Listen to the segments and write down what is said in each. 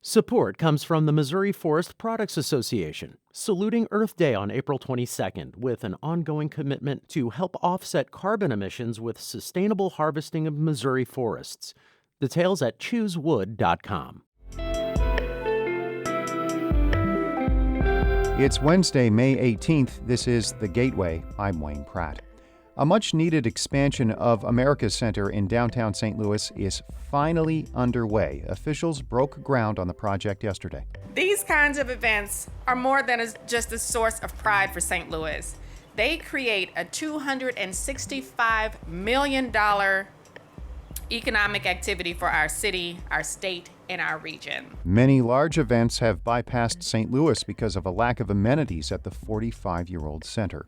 Support comes from the Missouri Forest Products Association, saluting Earth Day on April 22nd with an ongoing commitment to help offset carbon emissions with sustainable harvesting of Missouri forests. Details at choosewood.com. It's Wednesday, May 18th. This is The Gateway. I'm Wayne Pratt. A much-needed expansion of America's Center in downtown St. Louis is finally underway. Officials broke ground on the project yesterday. These kinds of events are more than just a source of pride for St. Louis. They create a $265 million economic activity for our city, our state, and our region. Many large events have bypassed St. Louis because of a lack of amenities at the 45-year-old center.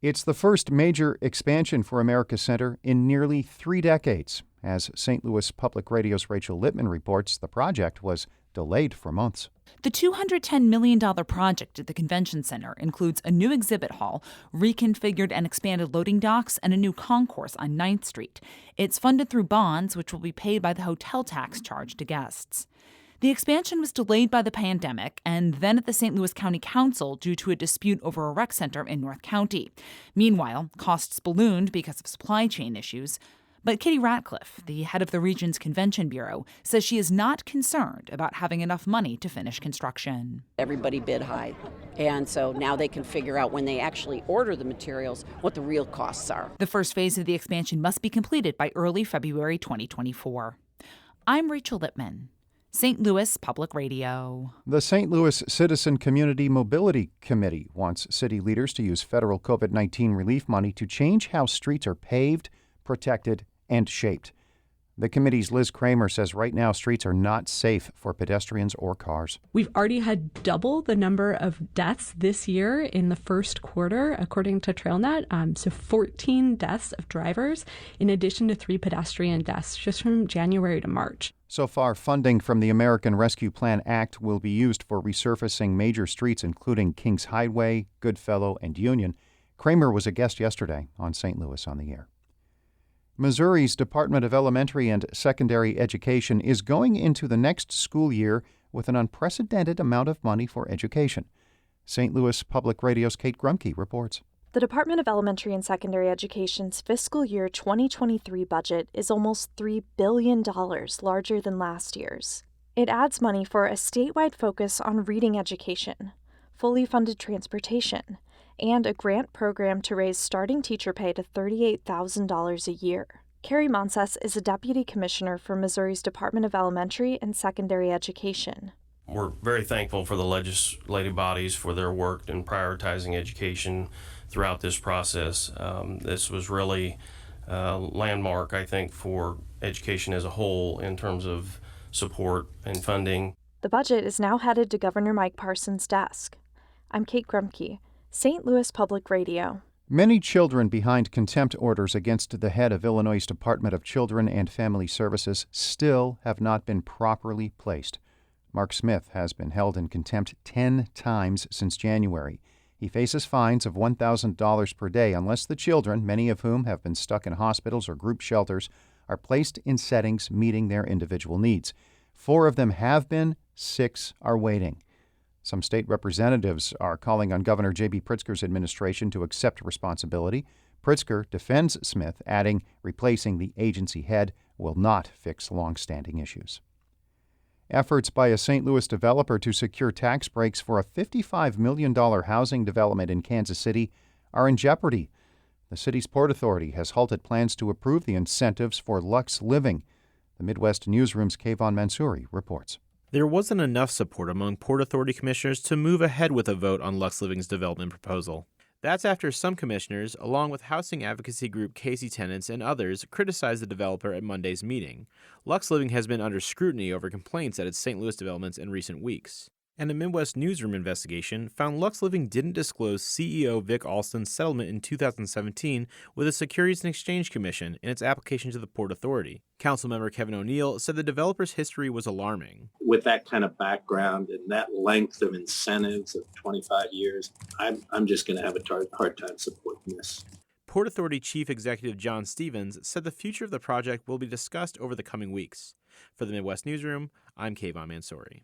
It's the first major expansion for America's Center in nearly 3 decades. As St. Louis Public Radio's Rachel Lippman reports, the project was delayed for months. The $210 million project at the convention center includes a new exhibit hall, reconfigured and expanded loading docks, and a new concourse on 9th Street. It's funded through bonds, which will be paid by the hotel tax charged to guests. The expansion was delayed by the pandemic and then at the St. Louis County Council due to a dispute over a rec center in North County. Meanwhile, costs ballooned because of supply chain issues. But Kitty Ratcliffe, the head of the region's convention bureau, says she is not concerned about having enough money to finish construction. Everybody bid high, and so now they can figure out when they actually order the materials what the real costs are. The first phase of the expansion must be completed by early February 2024. I'm Rachel Lippman, St. Louis Public Radio. The St. Louis Citizen Community Mobility Committee wants city leaders to use federal COVID-19 relief money to change how streets are paved, protected, and shaped. The committee's Liz Kramer says right now streets are not safe for pedestrians or cars. We've already had double the number of deaths this year in the first quarter, according to TrailNet. So 14 deaths of drivers, in addition to 3 pedestrian deaths just from January to March. So far, funding from the American Rescue Plan Act will be used for resurfacing major streets, including Kings Highway, Goodfellow, and Union. Kramer was a guest yesterday on St. Louis on the Air. Missouri's Department of Elementary and Secondary Education is going into the next school year with an unprecedented amount of money for education. St. Louis Public Radio's Kate Grumke reports. The Department of Elementary and Secondary Education's fiscal year 2023 budget is almost $3 billion larger than last year's. It adds money for a statewide focus on reading education, fully funded transportation, and a grant program to raise starting teacher pay to $38,000 a year. Carrie Monses is a deputy commissioner for Missouri's Department of Elementary and Secondary Education. We're very thankful for the legislative bodies for their work in prioritizing education throughout this process. This was really a landmark, I think, for education as a whole in terms of support and funding. The budget is now headed to Governor Mike Parson's desk. I'm Kate Grumke, St. Louis Public Radio. Many children behind contempt orders against the head of Illinois' Department of Children and Family Services still have not been properly placed. Mark Smith has been held in contempt 10 times since January. He faces fines of $1,000 per day unless the children, many of whom have been stuck in hospitals or group shelters, are placed in settings meeting their individual needs. 4 of them have been, 6 are waiting. Some state representatives are calling on Governor J.B. Pritzker's administration to accept responsibility. Pritzker defends Smith, adding replacing the agency head will not fix long-standing issues. Efforts by a St. Louis developer to secure tax breaks for a $55 million housing development in Kansas City are in jeopardy. The city's Port Authority has halted plans to approve the incentives for Lux Living. The Midwest Newsroom's Kayvon Mansouri reports. There wasn't enough support among Port Authority commissioners to move ahead with a vote on Lux Living's development proposal. That's after some commissioners, along with housing advocacy group Casey Tenants and others, criticized the developer at Monday's meeting. Lux Living has been under scrutiny over complaints at its St. Louis developments in recent weeks. And a Midwest Newsroom investigation found Lux Living didn't disclose CEO Vic Alston's settlement in 2017 with the Securities and Exchange Commission in its application to the Port Authority. Councilmember Kevin O'Neill said the developer's history was alarming. With that kind of background and that length of incentives of 25 years, I'm just going to have a hard time supporting this. Port Authority Chief Executive John Stevens said the future of the project will be discussed over the coming weeks. For the Midwest Newsroom, I'm Kayvon Mansouri.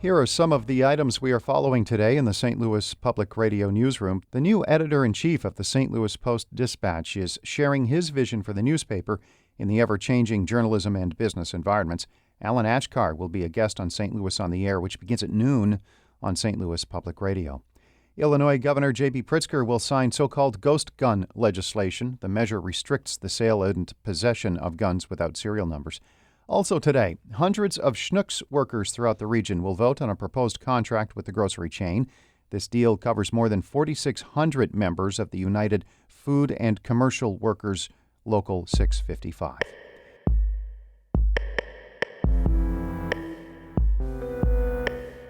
Here are some of the items we are following today in the St. Louis Public Radio newsroom. The new editor-in-chief of the St. Louis Post-Dispatch is sharing his vision for the newspaper in the ever-changing journalism and business environments. Alan Achkar will be a guest on St. Louis on the Air, which begins at noon on St. Louis Public Radio. Illinois Governor J.B. Pritzker will sign so-called ghost gun legislation. The measure restricts the sale and possession of guns without serial numbers. Also today, hundreds of Schnucks workers throughout the region will vote on a proposed contract with the grocery chain. This deal covers more than 4,600 members of the United Food and Commercial Workers Local 655.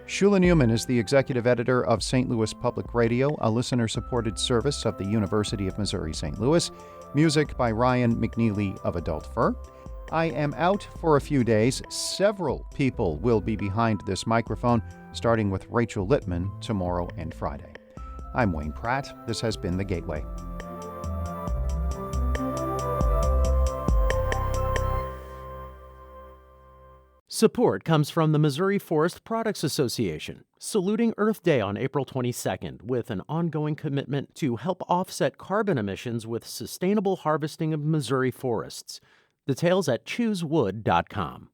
Shula Neumann is the executive editor of St. Louis Public Radio, a listener-supported service of the University of Missouri-St. Louis. Music by Ryan McNeely of Adult Fur. I am out for a few days. Several people will be behind this microphone, starting with Rachel Littman tomorrow and Friday. I'm Wayne Pratt. This has been The Gateway. Support comes from the Missouri Forest Products Association, saluting Earth Day on April 22nd with an ongoing commitment to help offset carbon emissions with sustainable harvesting of Missouri forests. Details at choosewood.com.